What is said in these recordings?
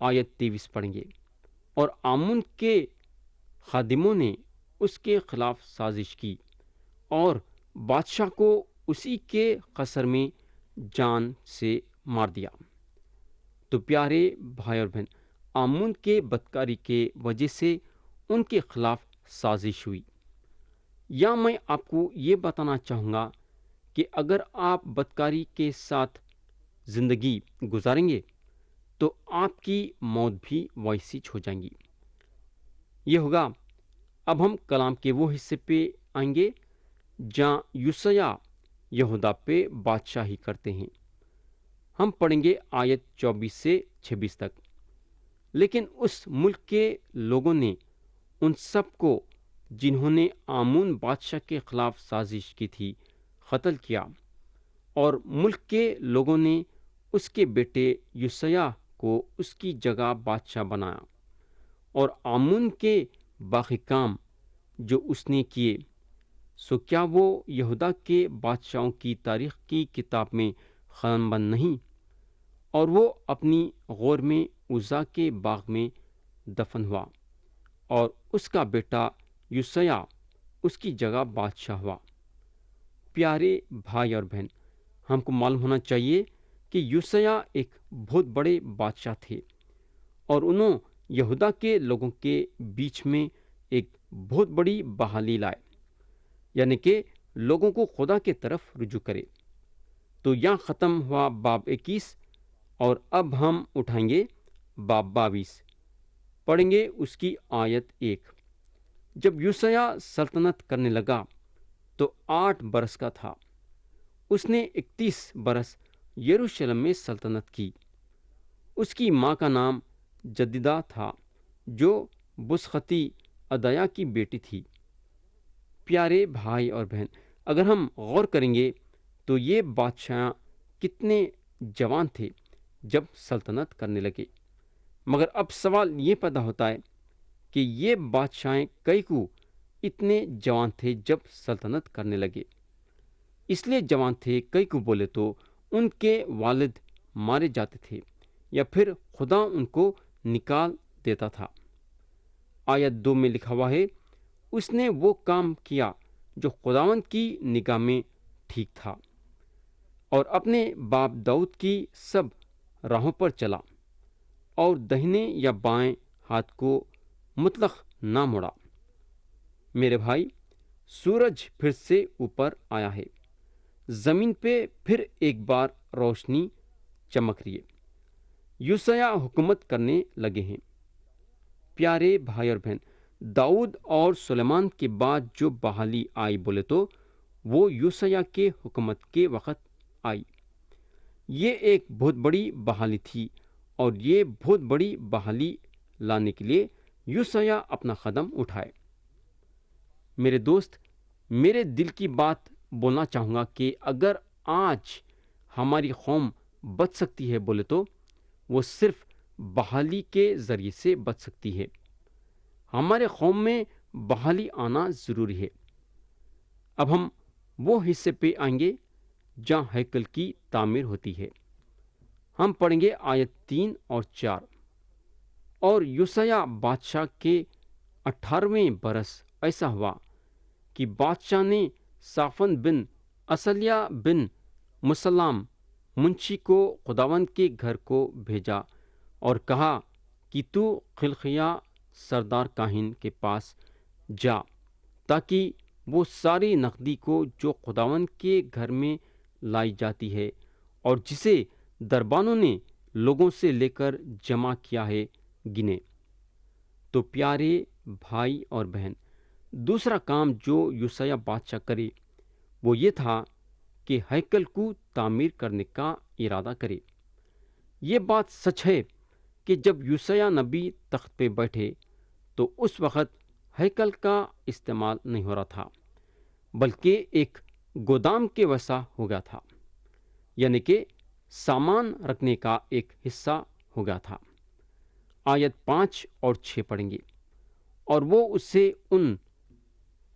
آیت 23 پڑھیں گے۔ اور آمون کے خادموں نے اس کے خلاف سازش کی اور بادشاہ کو اسی کے قصر میں جان سے مار دیا۔ تو پیارے بھائی اور بہن، آمون کے بدکاری کے وجہ سے ان کے خلاف سازش ہوئی۔ یا میں آپ کو یہ بتانا چاہوں گا کہ اگر آپ بدکاری کے ساتھ زندگی گزاریں گے تو آپ کی موت بھی ویسی ہو جائیں گی۔ یہ ہوگا۔ اب ہم کلام کے وہ حصے پہ آئیں گے جہاں یوسیا یہودا پہ بادشاہی کرتے ہیں۔ ہم پڑھیں گے آیت 24 سے 26 تک۔ لیکن اس ملک کے لوگوں نے ان سب کو جنہوں نے آمون بادشاہ کے خلاف سازش کی تھی قتل کیا، اور ملک کے لوگوں نے اس کے بیٹے یوسیا کو اس کی جگہ بادشاہ بنایا، اور آمون کے باقی کام جو اس نے کیے سو کیا وہ یہودا کے بادشاہوں کی تاریخ کی کتاب میں خان بند نہیں؟ اور وہ اپنی غور میں عزا کے باغ میں دفن ہوا، اور اس کا بیٹا یوسیا اس کی جگہ بادشاہ ہوا۔ پیارے بھائی اور بہن، ہم کو معلوم ہونا چاہیے کہ یوسیا ایک بہت بڑے بادشاہ تھے، اور انہوں یہودا کے لوگوں کے بیچ میں ایک بہت بڑی بحالی لائے، یعنی کہ لوگوں کو خدا کے طرف رجوع کرے۔ تو یہاں ختم ہوا باب 21، اور اب ہم اٹھائیں گے باب 22، پڑھیں گے اس کی آیت 1۔ جب یوسیا سلطنت کرنے لگا تو 8 برس کا تھا۔ اس نے 31 برس یروشلم میں سلطنت کی۔ اس کی ماں کا نام جدیدہ تھا، جو بسختی ادایا کی بیٹی تھی۔ پیارے بھائی اور بہن، اگر ہم غور کریں گے تو یہ بادشاہ کتنے جوان تھے جب سلطنت کرنے لگے، مگر اب سوال یہ پیدا ہوتا ہے کہ یہ بادشاہ کئی کو اتنے جوان تھے جب سلطنت کرنے لگے۔ اس لیے جوان تھے کئی کو بولے تو ان کے والد مارے جاتے تھے یا پھر خدا ان کو نکال دیتا تھا۔ آیت 2 میں لکھا ہوا ہے، اس نے وہ کام کیا جو خداوند کی نگاہ میں ٹھیک تھا، اور اپنے باپ داؤد کی سب راہوں پر چلا، اور دہنے یا بائیں ہاتھ کو مطلق نہ موڑا۔ میرے بھائی، سورج پھر سے اوپر آیا ہے، زمین پہ پھر ایک بار روشنی چمک رہی ہے۔ یوسیا حکومت کرنے لگے ہیں۔ پیارے بھائی اور بہن، داؤد اور سلیمان کے بعد جو بحالی آئی بولے تو وہ یوسیا کے حکومت کے وقت آئی۔ یہ ایک بہت بڑی بحالی تھی، اور یہ بہت بڑی بحالی لانے کے لیے یوسیا اپنا قدم اٹھائے۔ میرے دوست، میرے دل کی بات بولنا چاہوں گا کہ اگر آج ہماری قوم بچ سکتی ہے بولے تو وہ صرف بحالی کے ذریعے سے بچ سکتی ہے۔ ہمارے قوم میں بحالی آنا ضروری ہے۔ اب ہم وہ حصے پہ آئیں گے جہاں ہیکل کی تعمیر ہوتی ہے۔ ہم پڑھیں گے آیت 3 اور 4۔ اور یوسیا بادشاہ کے 18ویں برس ایسا ہوا کہ بادشاہ نے صافن بن اصلیہ بن مسلم منشی کو خداوند کے گھر کو بھیجا اور کہا کہ تو خلقیہ سردار کاہن کے پاس جا، تاکہ وہ ساری نقدی کو جو خداوند کے گھر میں لائی جاتی ہے اور جسے دربانوں نے لوگوں سے لے کر جمع کیا ہے گنے۔ تو پیارے بھائی اور بہن، دوسرا کام جو یوسیا بادشاہ کرے وہ یہ تھا کہ ہیکل کو تعمیر کرنے کا ارادہ کرے۔ یہ بات سچ ہے کہ جب یوسیا نبی تخت پہ بیٹھے تو اس وقت ہیکل کا استعمال نہیں ہو رہا تھا، بلکہ ایک گودام کے ویسا ہو گیا تھا، یعنی کہ سامان رکھنے کا ایک حصہ ہو گیا تھا۔ آیت 5 اور 6 پڑھیں گے۔ اور وہ اسے ان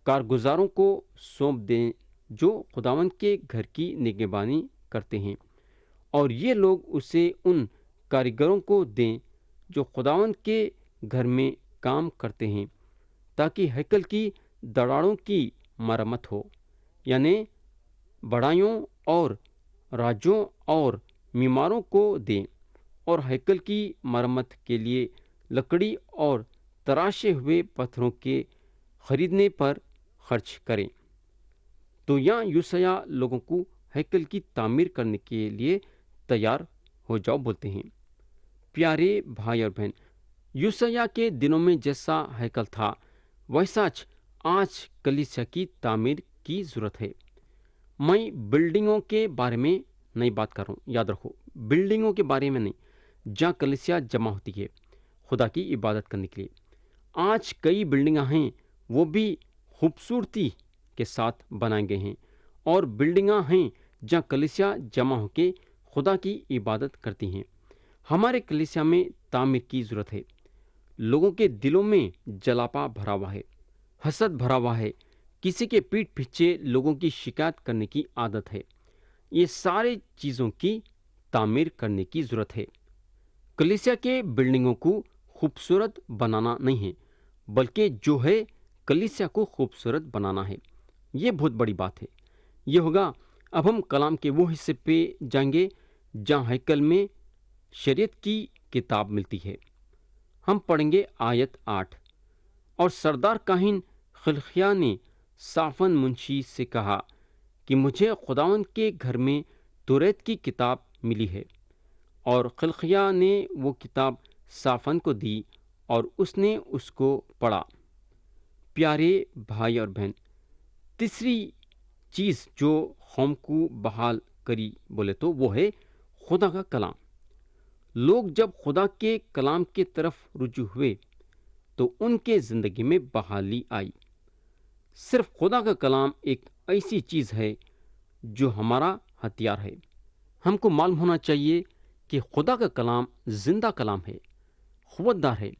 کارگزاروں کو سونپ دیں جو خداوند کے گھر کی نگہبانی کرتے ہیں، اور یہ لوگ اسے ان کاریگروں کو دیں جو خداوند کے گھر میں کام کرتے ہیں تاکہ ہیکل کی دراڑوں کی مرمت ہو، یعنی بڑائیوں اور راجوں اور میماروں کو دیں، اور ہیکل کی مرمت کے لیے لکڑی اور تراشے ہوئے پتھروں کے خریدنے پر خرچ کریں۔ تو یہاں یوسیا لوگوں کو ہیکل کی تعمیر کرنے کے لیے تیار ہو جاؤ بولتے ہیں۔ پیارے بھائی اور بہن، یوسیا کے دنوں میں جیسا ہیکل تھا ویسا آج کلیسیا کی تعمیر کی ضرورت ہے۔ میں بلڈنگوں کے بارے میں نہیں بات کر رہا ہوں، یاد رکھو، بلڈنگوں کے بارے میں نہیں، جہاں کلیسیا جمع ہوتی ہے خدا کی عبادت کرنے کے لیے۔ آج کئی بلڈنگاں ہیں، وہ بھی خوبصورتی کے ساتھ بنائے گئے ہیں، اور بلڈنگاں ہیں جہاں کلیسیا جمع ہو کے خدا کی عبادت کرتی ہیں۔ ہمارے کلیسیا میں تعمیر کی ضرورت ہے۔ لوگوں کے دلوں میں جلاپا بھرا ہوا ہے، حسد بھرا ہوا ہے، کسی کے پیٹھ پیچھے لوگوں کی شکایت کرنے کی عادت ہے۔ یہ سارے چیزوں کی تعمیر کرنے کی ضرورت ہے۔ کلیسیا کے بلڈنگوں کو خوبصورت بنانا نہیں ہے، بلکہ جو ہے کلیسیا کو خوبصورت بنانا ہے۔ یہ بہت بڑی بات ہے۔ یہ ہوگا اب ہم کلام کے وہ حصے پہ جائیں گے جہاں ہیکل میں شریعت کی کتاب ملتی ہے۔ ہم پڑھیں گے آیت 8۔ اور سردار کاہن خلقیہ نے صافن منشی سے کہا کہ مجھے خداوند کے گھر میں توریت کی کتاب ملی ہے، اور خلقیہ نے وہ کتاب صافن کو دی اور اس نے اس کو پڑھا۔ پیارے بھائی اور بہن، تیسری چیز جو قوم کو بحال کری بولے تو وہ ہے خدا کا کلام۔ لوگ جب خدا کے کلام کی طرف رجوع ہوئے تو ان کے زندگی میں بحالی آئی۔ صرف خدا کا کلام ایک ایسی چیز ہے جو ہمارا ہتھیار ہے۔ ہم کو معلوم ہونا چاہیے کہ خدا کا کلام زندہ کلام ہے، قوتدار ہے،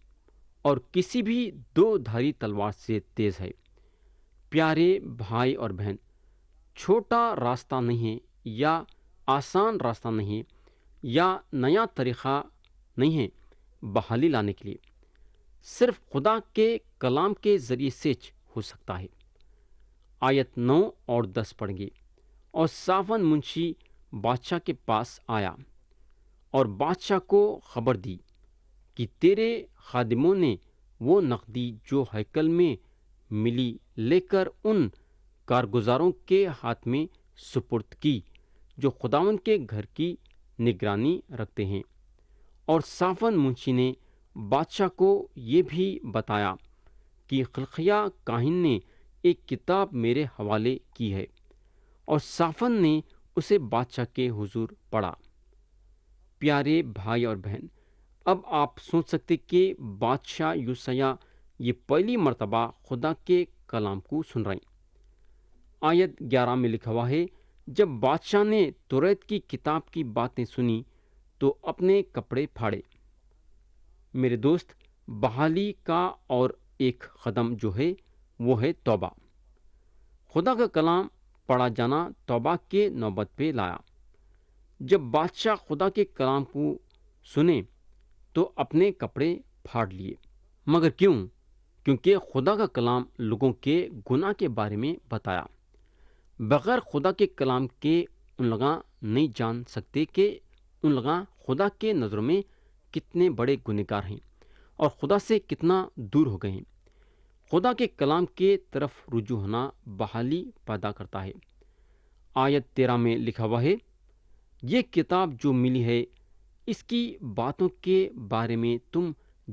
اور کسی بھی دو دھاری تلوار سے تیز ہے۔ پیارے بھائی اور بہن، چھوٹا راستہ نہیں ہے، یا آسان راستہ نہیں ہے، یا نیا طریقہ نہیں ہے بحالی لانے کے لیے۔ صرف خدا کے کلام کے ذریعے سے ہو سکتا ہے۔ آیت 9 اور 10 پڑھیں گے۔ اور صافن منشی بادشاہ کے پاس آیا اور بادشاہ کو خبر دی کہ تیرے خادموں نے وہ نقدی جو ہیکل میں ملی لے کر ان کارگزاروں کے ہاتھ میں سپرد کی جو خداوند کے گھر کی نگرانی رکھتے ہیں۔ اور صافن منشی نے بادشاہ کو یہ بھی بتایا کہ خلقیہ کاہن نے ایک کتاب میرے حوالے کی ہے، اور صافن نے اسے بادشاہ کے حضور پڑھا۔ پیارے بھائی اور بہن، اب آپ سوچ سکتے کہ بادشاہ یوسیا یہ پہلی مرتبہ خدا کے کلام کو سن رہے ہیں۔ آیت 11 میں لکھا ہوا ہے، جب بادشاہ نے توریت کی کتاب کی باتیں سنی تو اپنے کپڑے پھاڑے۔ میرے دوست، بحالی کا اور ایک قدم جو ہے وہ ہے توبہ۔ خدا کا کلام پڑھا جانا توبہ کے نوبت پہ لایا۔ جب بادشاہ خدا کے کلام کو سنے تو اپنے کپڑے پھاڑ لیے۔ مگر کیوں؟ کیونکہ خدا کا کلام لوگوں کے گناہ کے بارے میں بتایا۔ بغیر خدا کے کلام کے ان لوگ نہیں جان سکتے کہ ان لوگ خدا کے نظروں میں کتنے بڑے گنہگار ہیں اور خدا سے کتنا دور ہو گئے ہیں۔ خدا کے کلام کے طرف رجوع ہونا بحالی پیدا کرتا ہے۔ آیت 13 میں لکھا ہوا ہے، یہ کتاب جو ملی ہے اس کی باتوں کے بارے میں تم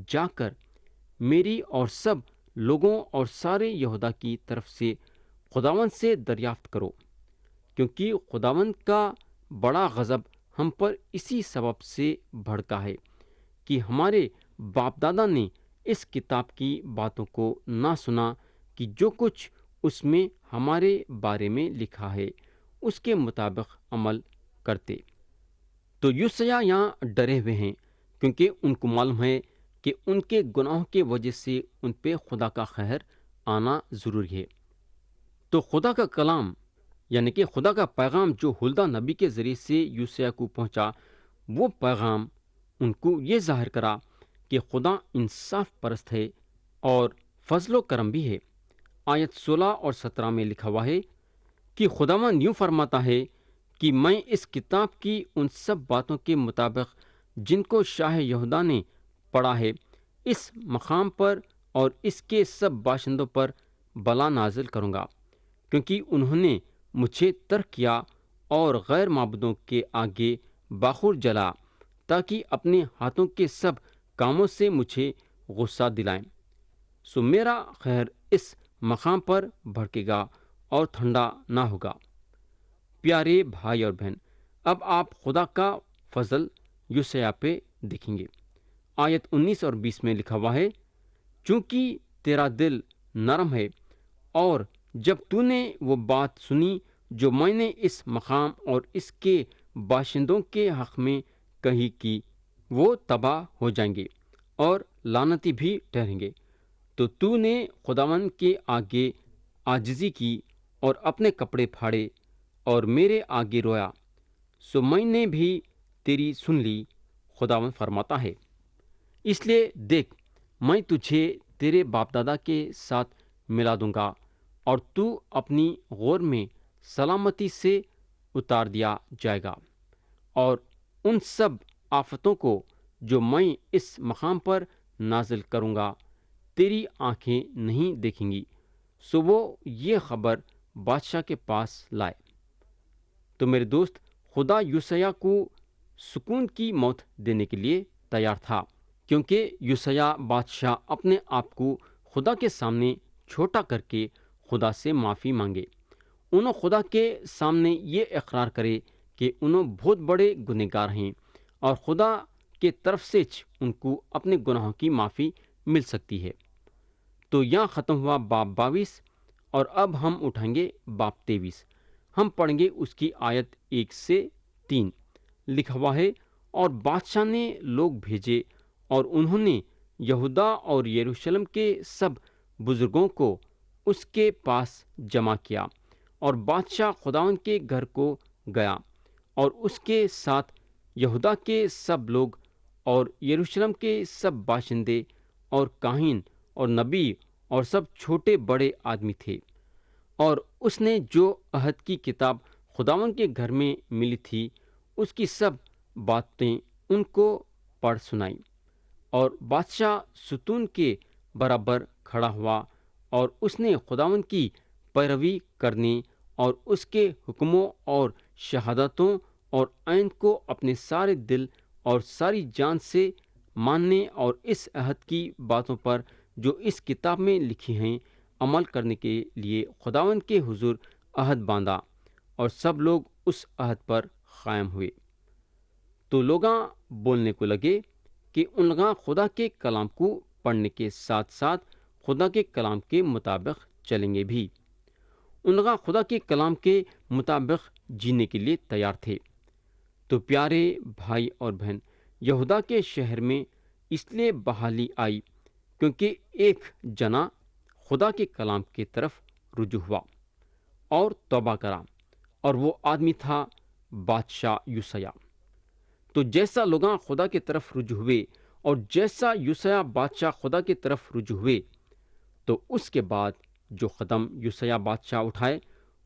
جا کر میری اور سب لوگوں اور سارے یہودا کی طرف سے خداوند سے دریافت کرو، کیونکہ خداوند کا بڑا غضب ہم پر اسی سبب سے بھڑکا ہے کہ ہمارے باپ دادا نے اس کتاب کی باتوں کو نہ سنا کہ جو کچھ اس میں ہمارے بارے میں لکھا ہے اس کے مطابق عمل کرتے۔ تو یوسیا یہاں ڈرے ہوئے ہیں، کیونکہ ان کو معلوم ہے کہ ان کے گناہوں کی وجہ سے ان پہ خدا کا قہر آنا ضروری ہے۔ تو خدا کا کلام یعنی کہ خدا کا پیغام جو ہلدا نبی کے ذریعے سے یوسیا کو پہنچا، وہ پیغام ان کو یہ ظاہر کرا کہ خدا انصاف پرست ہے اور فضل و کرم بھی ہے۔ آیت 16 اور 17 میں لکھا ہوا ہے کہ خداوند یوں فرماتا ہے کہ میں اس کتاب کی ان سب باتوں کے مطابق جن کو شاہ یہودا نے پڑھا ہے اس مقام پر اور اس کے سب باشندوں پر بلا نازل کروں گا، کیونکہ انہوں نے مجھے ترک کیا اور غیر معبودوں کے آگے باخور جلا، تاکہ اپنے ہاتھوں کے سب کاموں سے مجھے غصہ دلائیں۔ سو میرا خیر اس مقام پر بھڑکے گا اور ٹھنڈا نہ ہوگا۔ پیارے بھائی اور بہن، اب آپ خدا کا فضل یوسیا پہ دیکھیں گے۔ آیت 19 اور 20 میں لکھا ہوا ہے، چونکہ تیرا دل نرم ہے اور جب تو نے وہ بات سنی جو میں نے اس مقام اور اس کے باشندوں کے حق میں کہی کی، وہ تباہ ہو جائیں گے اور لعنتی بھی ٹھہریں گے، تو نے خداوند کے آگے عاجزی کی اور اپنے کپڑے پھاڑے اور میرے آگے رویا، سو میں نے بھی تیری سن لی، خداوند فرماتا ہے۔ اس لیے دیکھ، میں تجھے تیرے باپ دادا کے ساتھ ملا دوں گا اور تو اپنی غور میں سلامتی سے اتار دیا جائے گا، اور ان سب آفتوں کو جو میں اس مقام پر نازل کروں گا تیری آنکھیں نہیں دیکھیں گی۔ سو وہ یہ خبر بادشاہ کے پاس لائے۔ تو میرے دوست، خدا یوسیا کو سکون کی موت دینے کے لیے تیار تھا، کیونکہ یوسیا بادشاہ اپنے آپ کو خدا کے سامنے چھوٹا کر کے خدا سے معافی مانگے، انہوں خدا کے سامنے یہ اقرار کرے کہ انہوں بہت بڑے گنہگار ہیں اور خدا کے طرف سے ان کو اپنے گناہوں کی معافی مل سکتی ہے۔ تو یہاں ختم ہوا باب 22 اور اب ہم اٹھائیں گے باب 23۔ ہم پڑھیں گے اس کی آیت 1 سے 3۔ لکھا ہوا ہے، اور بادشاہ نے لوگ بھیجے اور انہوں نے یہودا اور یروشلم کے سب بزرگوں کو اس کے پاس جمع کیا، اور بادشاہ خداوند کے گھر کو گیا اور اس کے ساتھ یہودا کے سب لوگ اور یروشلم کے سب باشندے اور کاہن اور نبی اور سب چھوٹے بڑے آدمی تھے، اور اس نے جو عہد کی کتاب خداوند کے گھر میں ملی تھی اس کی سب باتیں ان کو پڑھ سنائی، اور بادشاہ ستون کے برابر کھڑا ہوا اور اس نے خداوند کی پیروی کرنے اور اس کے حکموں اور شہادتوں اور عین کو اپنے سارے دل اور ساری جان سے ماننے اور اس عہد کی باتوں پر جو اس کتاب میں لکھی ہیں عمل کرنے کے لیے خداوند کے حضور عہد باندھا، اور سب لوگ اس عہد پر قائم ہوئے۔ تو لوگاں بولنے کو لگے کہ ان لوگاں خدا کے کلام کو پڑھنے کے ساتھ ساتھ خدا کے کلام کے مطابق چلیں گے بھی، ان لوگاں خدا کے کلام کے مطابق جینے کے لیے تیار تھے۔ تو پیارے بھائی اور بہن، یہودا کے شہر میں اس لیے بحالی آئی کیونکہ ایک جنا خدا کے کلام کی طرف رجوع ہوا اور توبہ کرا، اور وہ آدمی تھا بادشاہ یوسیا۔ تو جیسا لوگاں خدا کی طرف رجوع ہوئے اور جیسا یوسیا بادشاہ خدا کی طرف رجوع ہوئے، تو اس کے بعد جو قدم یوسیا بادشاہ اٹھائے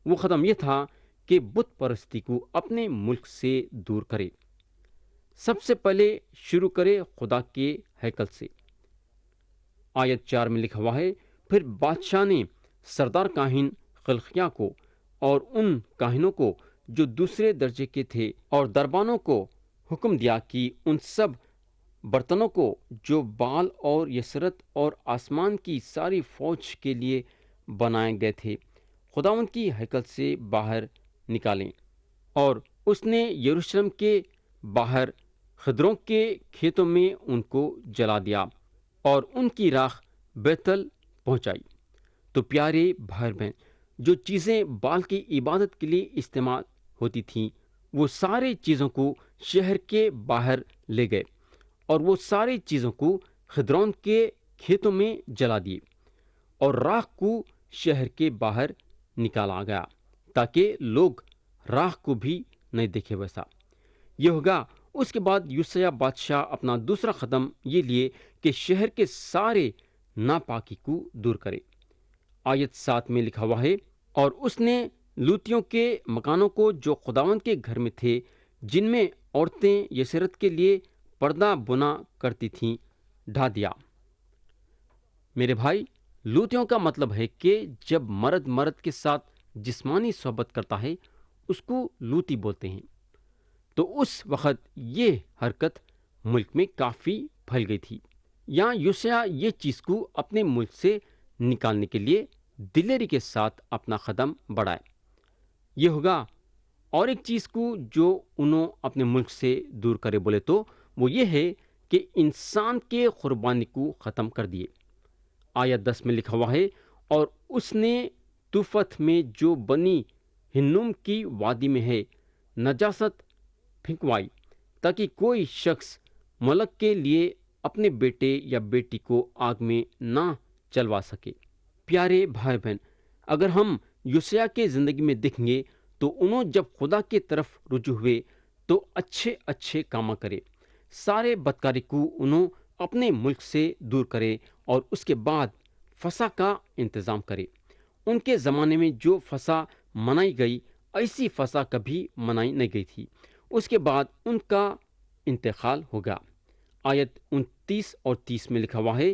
وہ قدم یہ تھا کہ بت پرستی کو اپنے ملک سے دور کرے۔ سب سے پہلے شروع کرے خدا کے ہیکل سے۔ آیت 4 میں لکھا ہوا ہے، پھر بادشاہ نے سردار کاہن خلقیہ کو اور ان کاہنوں کو جو دوسرے درجے کے تھے اور دربانوں کو حکم دیا کہ ان سب برتنوں کو جو بال اور یسرت اور آسمان کی ساری فوج کے لیے بنائے گئے تھے خداوند کی ہیکل سے باہر نکالیں، اور اس نے یروشلم کے باہر خدروں کے کھیتوں میں ان کو جلا دیا اور ان کی راکھ بیتل پہنچائی۔ تو پیارے بھائی بہن، جو چیزیں بال کی عبادت کے لیے استعمال ہوتی تھیں وہ سارے چیزوں کو شہر کے باہر لے گئے، اور وہ ساری چیزوں کو خدرون کے کھیتوں میں جلا دیے، اور راکھ کو شہر کے باہر نکالا گیا تاکہ لوگ راکھ کو بھی نہیں دیکھے۔ ویسا یہودا اس کے بعد یوسیا بادشاہ اپنا دوسرا قدم یہ لیے کہ شہر کے سارے ناپاکی کو دور کرے۔ آیت 7 میں لکھا ہوا ہے، اور اس نے لوتیوں کے مکانوں کو جو خداوند کے گھر میں تھے، جن میں عورتیں یسرت کے لیے پردہ بنا کرتی تھیں، ڈھا دیا۔ میرے بھائی، لوتیوں کا مطلب ہے کہ جب مرد مرد کے ساتھ جسمانی صحبت کرتا ہے اس کو لوتی بولتے ہیں۔ تو اس وقت یہ حرکت ملک میں کافی پھیل گئی تھی۔ یہاں یوسیا یہ چیز کو اپنے ملک سے نکالنے کے لیے دلیری کے ساتھ اپنا قدم بڑھائے۔ یہ ہوگا۔ اور ایک چیز کو جو انہوں اپنے ملک سے دور کرے بولے تو وہ یہ ہے کہ انسان کے قربانی کو ختم کر دیے۔ آیت 10 میں لکھا ہوا ہے، اور اس نے توفت میں جو بنی ہنوم کی وادی میں ہے نجاست پھینکوائی، تاکہ کوئی شخص ملک کے لیے اپنے بیٹے یا بیٹی کو آگ میں نہ چلوا سکے۔ پیارے بھائی بہن، اگر ہم یوسیا کے زندگی میں دیکھیں گے تو انہوں جب خدا کی طرف رجوع ہوئے تو اچھے اچھے کام کرے، سارے بدکاری کو انہوں اپنے ملک سے دور کرے اور اس کے بعد فسح کا انتظام کرے۔ ان کے زمانے میں جو فسح منائی گئی ایسی فسح کبھی منائی نہیں گئی تھی۔ اس کے بعد ان کا انتقال ہوگا۔ آیت 29 اور 30 میں لکھا ہوا ہے،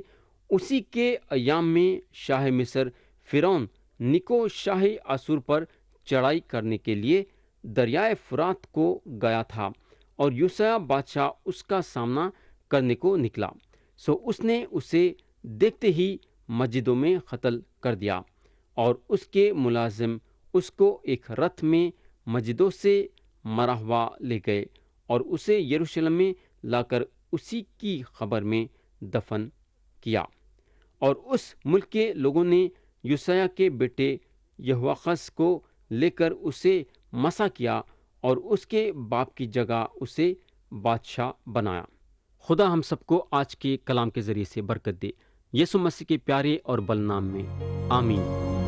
اسی کے ایام میں شاہ مصر فرعون نکو شاہ آسور پر چڑھائی کرنے کے لیے دریائے فرات کو گیا تھا، اور یوسیا بادشاہ اس کا سامنا کرنے کو نکلا، سو اس نے اسے دیکھتے ہی مسجدوں میں قتل کر دیا، اور اس کے ملازم اس کو ایک رتھ میں مسجدوں سے مرا ہوا لے گئے اور اسے یروشلم میں لا کر اسی کی قبر میں دفن کیا۔ اور اس ملک کے لوگوں نے یوسیا کے بیٹے یہوآخز کو لے کر اسے مسح کیا اور اس کے باپ کی جگہ اسے بادشاہ بنایا۔ خدا ہم سب کو آج کے کلام کے ذریعے سے برکت دے، یسوع مسیح کے پیارے اور بل نام میں، آمین۔